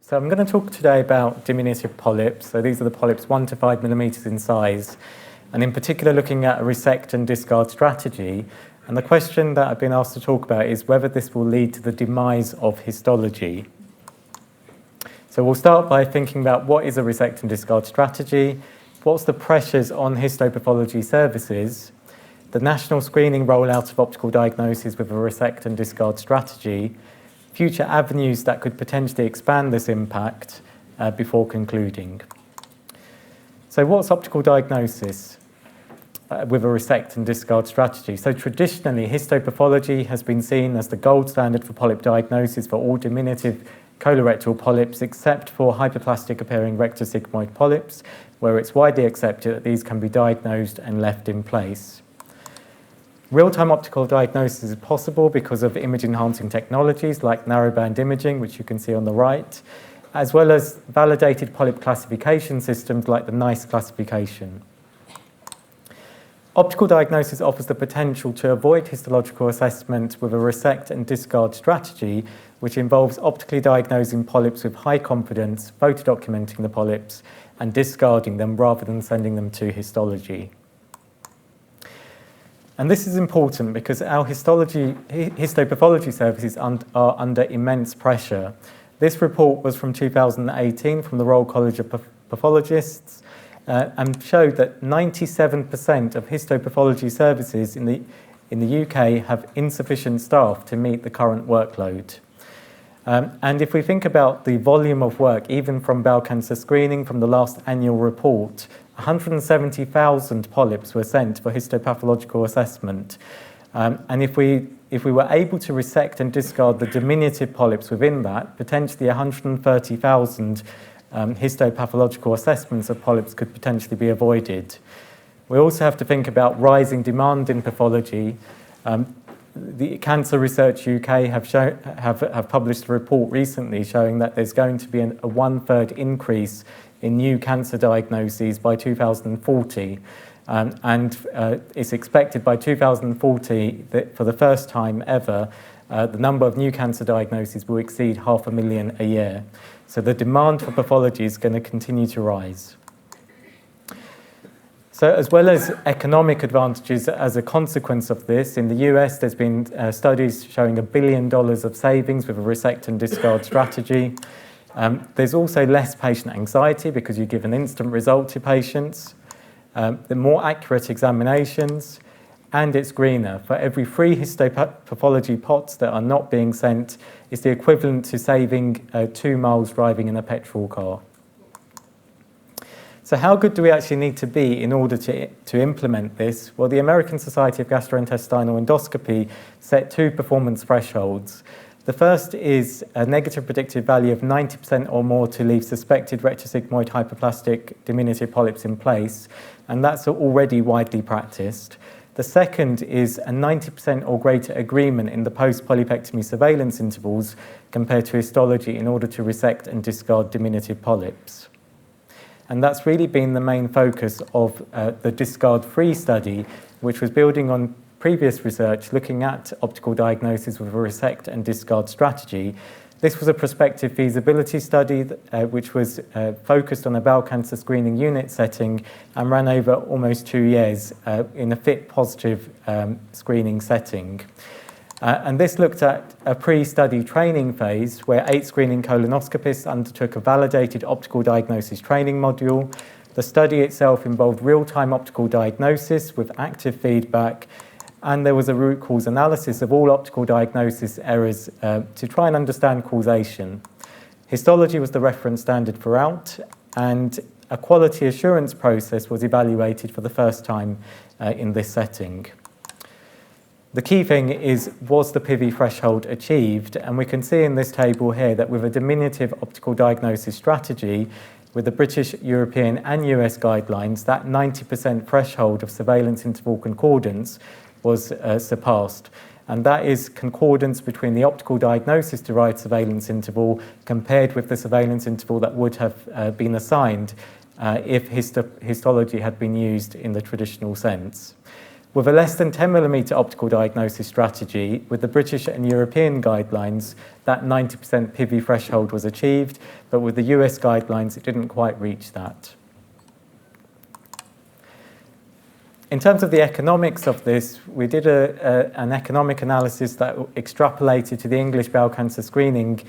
So I'm going to talk today about diminutive polyps. So these are the polyps 1 to 5 millimeters in size, and in particular looking at a resect and discard strategy. And the question that I've been asked to talk about is whether this will lead to the demise of histology. So we'll start by thinking about what is a resect and discard strategy, what's the pressures on histopathology services, the national screening rollout of optical diagnosis with a resect and discard strategy, future avenues that could potentially expand this impact before concluding. So what's optical diagnosis with a resect and discard strategy? So traditionally, histopathology has been seen as the gold standard for polyp diagnosis for all diminutive colorectal polyps, except for hyperplastic appearing rectosigmoid polyps, where it's widely accepted that these can be diagnosed and left in place. Real-time optical diagnosis is possible because of image-enhancing technologies like narrowband imaging, which you can see on the right, as well as validated polyp classification systems like the NICE classification. Optical diagnosis offers the potential to avoid histological assessment with a resect and discard strategy, which involves optically diagnosing polyps with high confidence, photodocumenting the polyps, and discarding them rather than sending them to histology. And this is important because our histopathology services are under immense pressure. This report was from 2018 from the Royal College of Pathologists and showed that 97% of histopathology services in the UK have insufficient staff to meet the current workload. And if we think about the volume of work, even from bowel cancer screening from the last annual report, 170,000 polyps were sent for histopathological assessment. And if we were able to resect and discard the diminutive polyps within that, potentially 130,000 histopathological assessments of polyps could potentially be avoided. We also have to think about rising demand in pathology. The Cancer Research UK have published a report recently showing that there's going to be a 1/3 increase in new cancer diagnoses by 2040. And it's expected by 2040 that for the first time ever, the number of new cancer diagnoses will exceed 500,000 a year. So the demand for pathology is going to continue to rise. So as well as economic advantages as a consequence of this, in the US there's been studies showing $1 billion of savings with a resect and discard strategy. There's also less patient anxiety because you give an instant result to patients. The more accurate examinations, and it's greener. For every 3 histopathology pots that are not being sent, it's the equivalent to saving 2 miles driving in a petrol car. So how good do we actually need to be in order to implement this? Well, the American Society of Gastrointestinal Endoscopy set 2 performance thresholds. The first is a negative predictive value of 90% or more to leave suspected rectosigmoid hyperplastic diminutive polyps in place, and that's already widely practiced. The second is a 90% or greater agreement in the post-polypectomy surveillance intervals compared to histology in order to resect and discard diminutive polyps. And that's really been the main focus of the discard-free study, which was building on previous research looking at optical diagnosis with a resect and discard strategy. This was a prospective feasibility study which was focused on a bowel cancer screening unit setting and ran over almost 2 years in a fit positive screening setting. And this looked at a pre-study training phase where 8 screening colonoscopists undertook a validated optical diagnosis training module. The study itself involved real-time optical diagnosis with active feedback, and there was a root cause analysis of all optical diagnosis errors to try and understand causation. Histology was the reference standard throughout, and a quality assurance process was evaluated for the first time in this setting. The key thing is, was the PIVI threshold achieved? And we can see in this table here that with a diminutive optical diagnosis strategy, with the British, European and US guidelines, that 90% threshold of surveillance interval concordance was surpassed. And that is concordance between the optical diagnosis-derived surveillance interval compared with the surveillance interval that would have been assigned if histology had been used in the traditional sense. With a less than 10mm optical diagnosis strategy, with the British and European guidelines, that 90% PIVI threshold was achieved, but with the US guidelines, it didn't quite reach that. In terms of the economics of this, we did an economic analysis that extrapolated to the English bowel cancer screening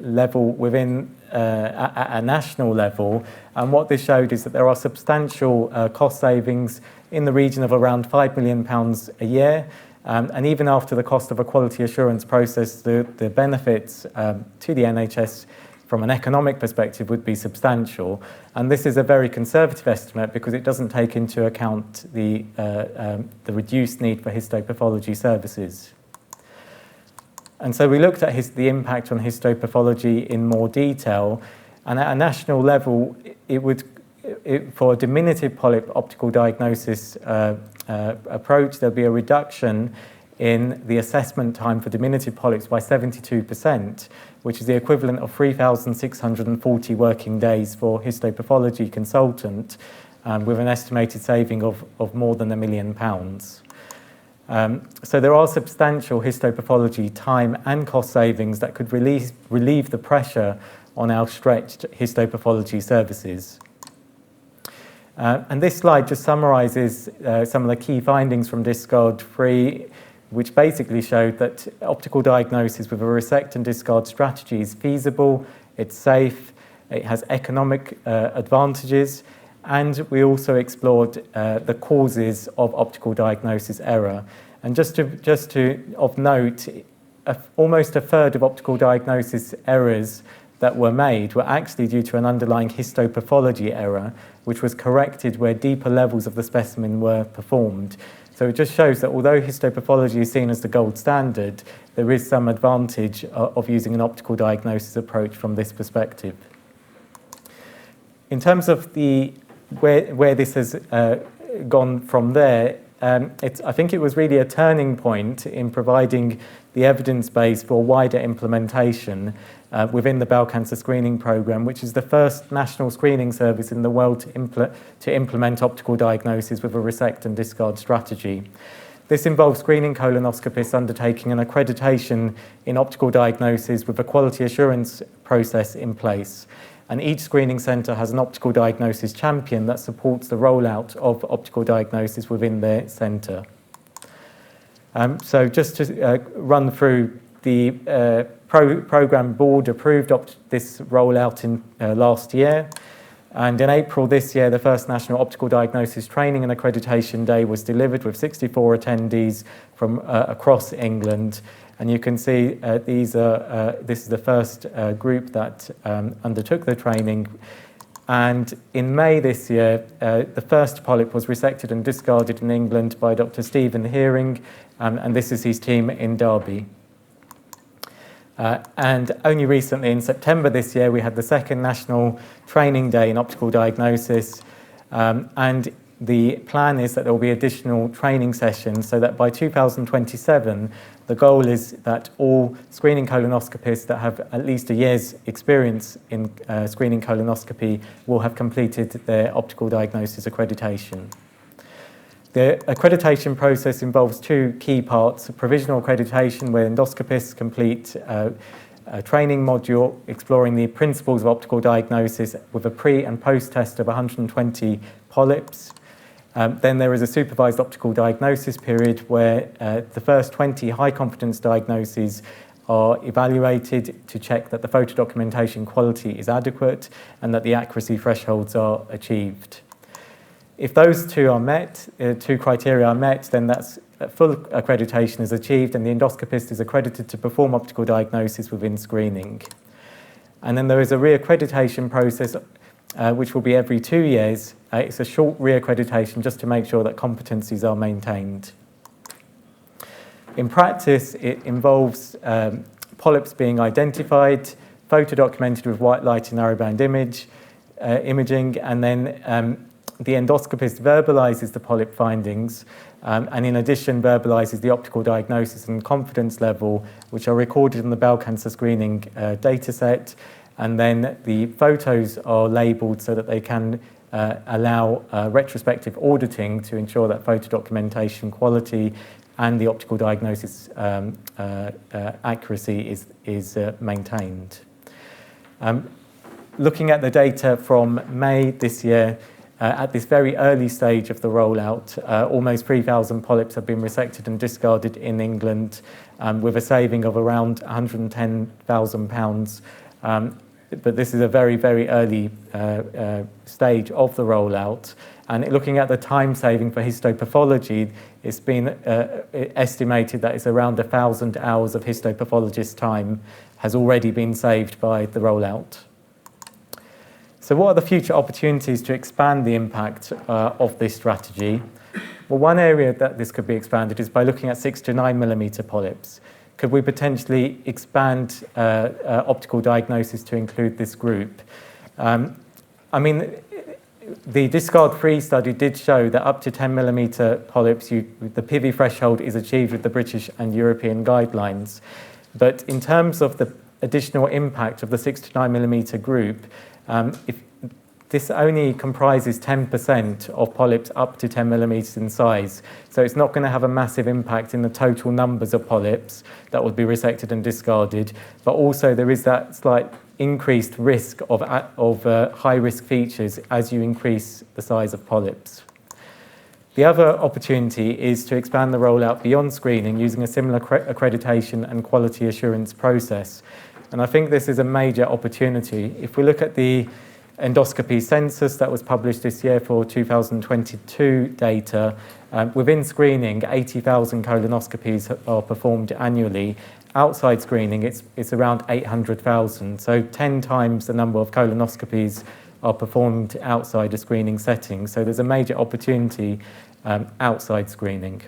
level within at a national level, and what this showed is that there are substantial cost savings in the region of around £5 million a year, and even after the cost of a quality assurance process, the benefits to the NHS from an economic perspective would be substantial. And this is a very conservative estimate because it doesn't take into account the reduced need for histopathology services. And so we looked at the impact on histopathology in more detail, and at a national level, for a diminutive polyp optical diagnosis approach, there'll be a reduction in the assessment time for diminutive polyps by 72%, which is the equivalent of 3,640 working days for histopathology consultant, with an estimated saving of more than £1 million. So there are substantial histopathology time and cost savings that could relieve the pressure on our stretched histopathology services. And this slide just summarises some of the key findings from Discard 3, which basically showed that optical diagnosis with a resect and discard strategy is feasible, it's safe, it has economic advantages, and we also explored the causes of optical diagnosis error. And just to of note, almost a third of optical diagnosis errors that were made were actually due to an underlying histopathology error, which was corrected where deeper levels of the specimen were performed. So it just shows that although histopathology is seen as the gold standard, there is some advantage of using an optical diagnosis approach from this perspective. In terms of where this has gone from there, I think it was really a turning point in providing the evidence base for wider implementation within the bowel cancer screening programme, which is the first national screening service in the world to implement optical diagnosis with a resect and discard strategy. This involves screening colonoscopists undertaking an accreditation in optical diagnosis with a quality assurance process in place. And each screening centre has an optical diagnosis champion that supports the rollout of optical diagnosis within their centre. So just to run through, the programme board approved this rollout in last year. And in April this year, the first National Optical Diagnosis Training and Accreditation Day was delivered with 64 attendees from across England. And you can see this is the first group that undertook the training. And in May this year, the first polyp was resected and discarded in England by Dr. Stephen Hearing, and this is his team in Derby. And only recently, in September this year, we had the second National Training Day in Optical Diagnosis, and the plan is that there will be additional training sessions so that by 2027, the goal is that all screening colonoscopists that have at least a year's experience in screening colonoscopy will have completed their optical diagnosis accreditation. The accreditation process involves two key parts: a provisional accreditation where endoscopists complete a training module exploring the principles of optical diagnosis with a pre- and post-test of 120 polyps. Then there is a supervised optical diagnosis period where the first 20 high-confidence diagnoses are evaluated to check that the photo documentation quality is adequate and that the accuracy thresholds are achieved. If those two criteria are met, then that's full accreditation is achieved and the endoscopist is accredited to perform optical diagnosis within screening. And then there is a re-accreditation process which will be every 2 years. It's a short re-accreditation just to make sure that competencies are maintained. In practice, it involves polyps being identified, photo documented with white light and narrowband imaging, and then the endoscopist verbalises the polyp findings and in addition verbalises the optical diagnosis and confidence level, which are recorded in the bowel cancer screening data set, and then the photos are labelled so that they can allow retrospective auditing to ensure that photo documentation quality and the optical diagnosis accuracy is maintained. Looking at the data from May this year, at this very early stage of the rollout, almost 3,000 polyps have been resected and discarded in England, with a saving of around £110,000. But this is a very, very early stage of the rollout. And looking at the time saving for histopathology, it's been estimated that it's around 1,000 hours of histopathologist time has already been saved by the rollout. So what are the future opportunities to expand the impact of this strategy? Well, one area that this could be expanded is by looking at 6 to 9 millimeter polyps. Could we potentially expand optical diagnosis to include this group? I mean, the discard-free study did show that up to 10 millimeter polyps, the PV threshold is achieved with the British and European guidelines. But in terms of the additional impact of the 6 to 9 millimeter group, if this only comprises 10% of polyps up to 10 millimeters in size. So it's not going to have a massive impact in the total numbers of polyps that would be resected and discarded. But also there is that slight increased risk of high-risk features as you increase the size of polyps. The other opportunity is to expand the rollout beyond screening using a similar accreditation and quality assurance process. And I think this is a major opportunity. If we look at the endoscopy census that was published this year for 2022 data, within screening, 80,000 colonoscopies are performed annually. Outside screening, it's around 800,000. So 10 times the number of colonoscopies are performed outside a screening setting. So there's a major opportunity outside screening.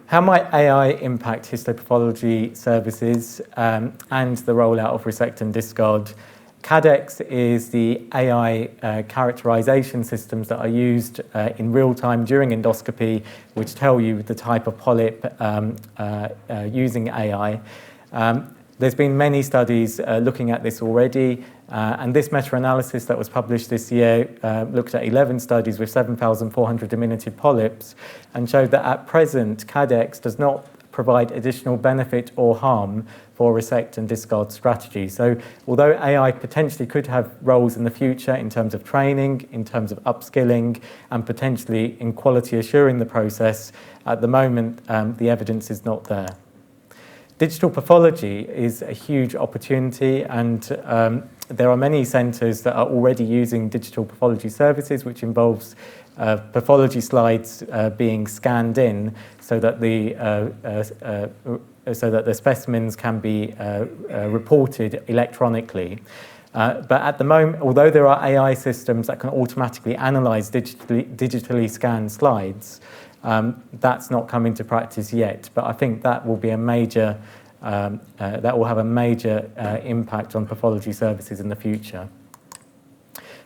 How might AI impact histopathology services and the rollout of Resect and Discard? CADEX is the AI characterization systems that are used in real time during endoscopy, which tell you the type of polyp using AI. There's been many studies looking at this already, and this meta-analysis that was published this year looked at 11 studies with 7,400 diminutive polyps and showed that at present, CADEX does not provide additional benefit or harm for resect and discard strategy. So although AI potentially could have roles in the future in terms of training, in terms of upskilling, and potentially in quality assuring the process, at the moment, the evidence is not there. Digital pathology is a huge opportunity, and there are many centres that are already using digital pathology services, which involves pathology slides being scanned in so that the specimens can be reported electronically. But at the moment, although there are AI systems that can automatically analyse digitally scanned slides, that's not come into practice yet. But I think that will be a major that will have a major impact on pathology services in the future.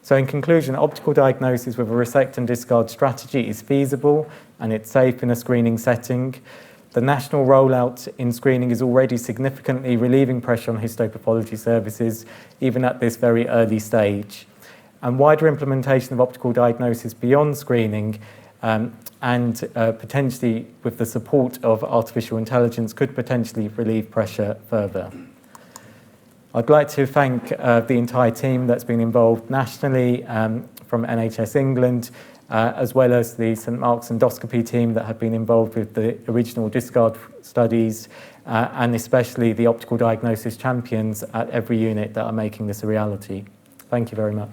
So in conclusion, optical diagnosis with a resect and discard strategy is feasible and it's safe in a screening setting. The national rollout in screening is already significantly relieving pressure on histopathology services, even at this very early stage. And wider implementation of optical diagnosis beyond screening and potentially with the support of artificial intelligence could potentially relieve pressure further. I'd like to thank the entire team that's been involved nationally from NHS England, as well as the St Mark's endoscopy team that have been involved with the original discard studies, and especially the optical diagnosis champions at every unit that are making this a reality. Thank you very much.